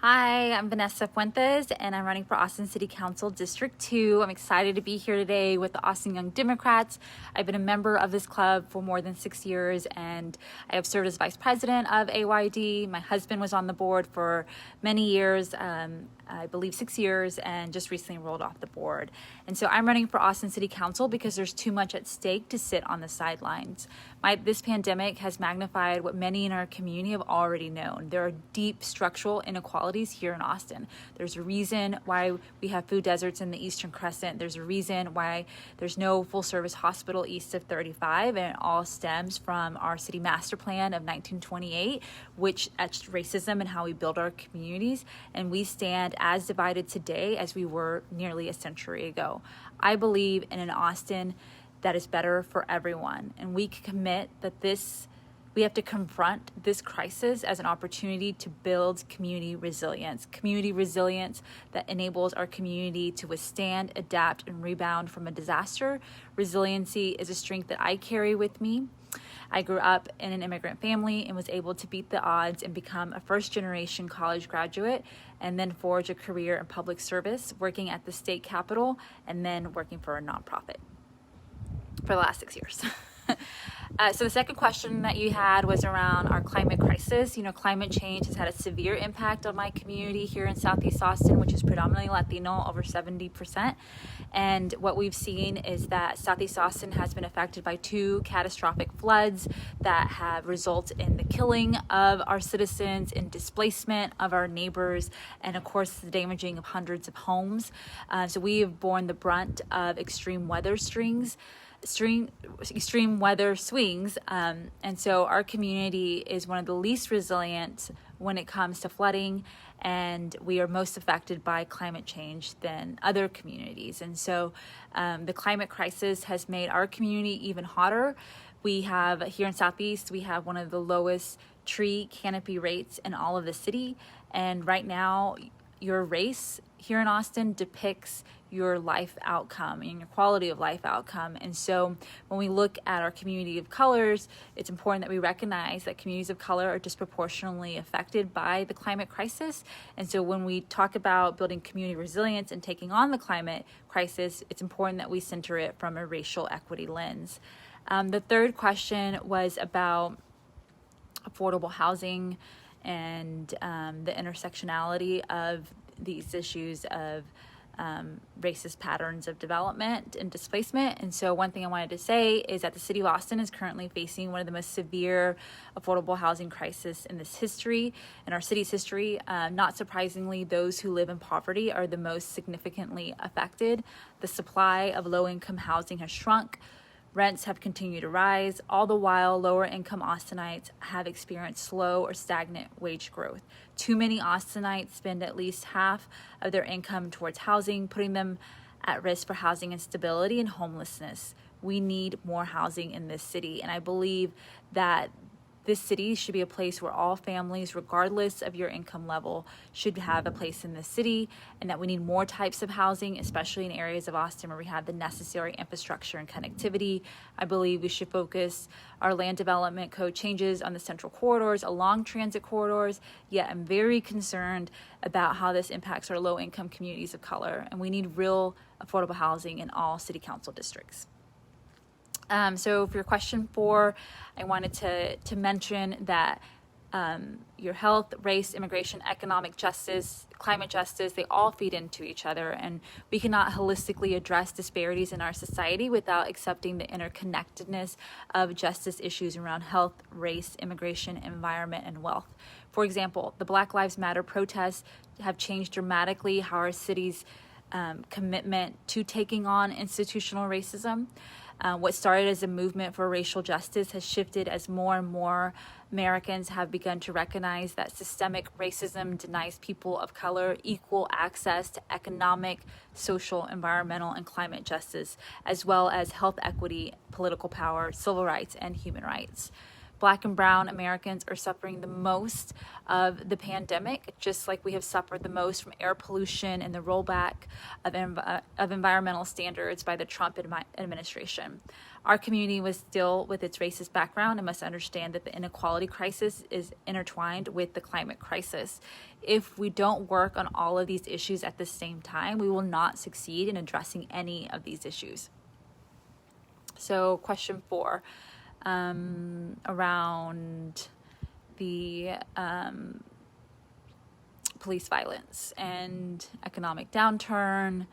Hi, I'm Vanessa Fuentes, and I'm running for Austin City Council District 2. I'm excited to be here today with the Austin Young Democrats. I've been a member of this club for more than 6 years, and I have served as vice president of AYD. My husband was on the board for many years, I believe 6 years, and just recently rolled off the board. And so I'm running for Austin City Council because there's too much at stake to sit on the sidelines. This pandemic has magnified what many in our community have already known. There are deep structural inequalities here in Austin. There's a reason why we have food deserts in the Eastern Crescent. There's a reason why there's no full-service hospital east of 35, and it all stems from our city master plan of 1928, which etched racism and how we build our communities. And we stand as divided today as we were nearly a century ago. I believe in an Austin that is better for everyone, and we can commit that we have to confront this crisis as an opportunity to build community resilience that enables our community to withstand, adapt, and rebound from a disaster. Resiliency is a strength that I carry with me. I grew up in an immigrant family and was able to beat the odds and become a first-generation college graduate, and then forge a career in public service, working at the state capitol and then working for a nonprofit for the last 6 years. So the second question that you had was around our climate crisis. Climate change has had a severe impact on my community here in Southeast Austin, which is predominantly Latino, over 70%. And what we've seen is that Southeast Austin has been affected by 2 catastrophic floods that have resulted in the killing of our citizens and displacement of our neighbors, and of course the damaging of hundreds of homes. So we have borne the brunt of extreme weather swings, and so our community is one of the least resilient when it comes to flooding, and we are most affected by climate change than other communities. And so the climate crisis has made our community even hotter. We have here in Southeast, we have one of the lowest tree canopy rates in all of the city, and right now your race here in Austin depicts your life outcome and your quality of life outcome. And so when we look at our community of colors, it's important that we recognize that communities of color are disproportionately affected by the climate crisis. And so when we talk about building community resilience and taking on the climate crisis, it's important that we center it from a racial equity lens. The third question was about affordable housing and the intersectionality of these issues of racist patterns of development and displacement. And so one thing I wanted to say is that the city of Austin is currently facing one of the most severe affordable housing crisis in our city's history. Not surprisingly, those who live in poverty are the most significantly affected. The supply of low-income housing has shrunk. Rents have continued to rise, all the while lower-income Austinites have experienced slow or stagnant wage growth. Too many Austinites spend at least half of their income towards housing, putting them at risk for housing instability and homelessness. We need more housing in this city, and I believe that this city should be a place where all families, regardless of your income level, should have a place in this city, and that we need more types of housing, especially in areas of Austin where we have the necessary infrastructure and connectivity. I believe we should focus our land development code changes on the central corridors, along transit corridors, yet I'm very concerned about how this impacts our low-income communities of color, and we need real affordable housing in all city council districts. So for your question 4, I wanted to mention that your health, race, immigration, economic justice, climate justice, they all feed into each other, and we cannot holistically address disparities in our society without accepting the interconnectedness of justice issues around health, race, immigration, environment, and wealth. For example, the Black Lives Matter protests have changed dramatically how our city's commitment to taking on institutional racism. What started as a movement for racial justice has shifted as more and more Americans have begun to recognize that systemic racism denies people of color equal access to economic, social, environmental, and climate justice, as well as health equity, political power, civil rights, and human rights. Black and brown Americans are suffering the most of the pandemic, just like we have suffered the most from air pollution and the rollback of environmental standards by the Trump administration. Our community was still with its racist background and must understand that the inequality crisis is intertwined with the climate crisis. If we don't work on all of these issues at the same time, we will not succeed in addressing any of these issues. So question 4, around the police violence and economic downturn.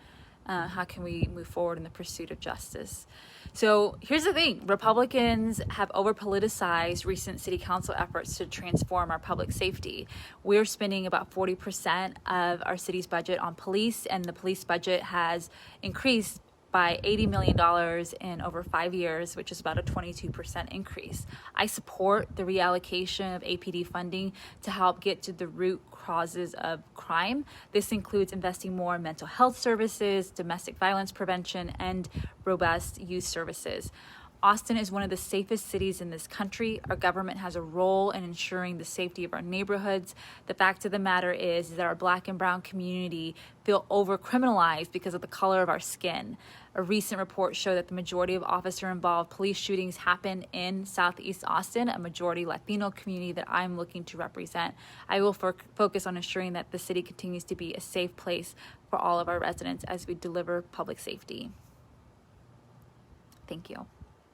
How can we move forward in the pursuit of justice? So here's the thing. Republicans have over-politicized recent city council efforts to transform our public safety. We're spending about 40% of our city's budget on police, and the police budget has increased by $80 million in over 5 years, which is about a 22% increase. I support the reallocation of APD funding to help get to the root causes of crime. This includes investing more in mental health services, domestic violence prevention, and robust youth services. Austin is one of the safest cities in this country. Our government has a role in ensuring the safety of our neighborhoods. The fact of the matter is that our Black and brown community feel over-criminalized because of the color of our skin. A recent report showed that the majority of officer-involved police shootings happen in Southeast Austin, a majority Latino community that I'm looking to represent. I will focus on ensuring that the city continues to be a safe place for all of our residents as we deliver public safety. Thank you.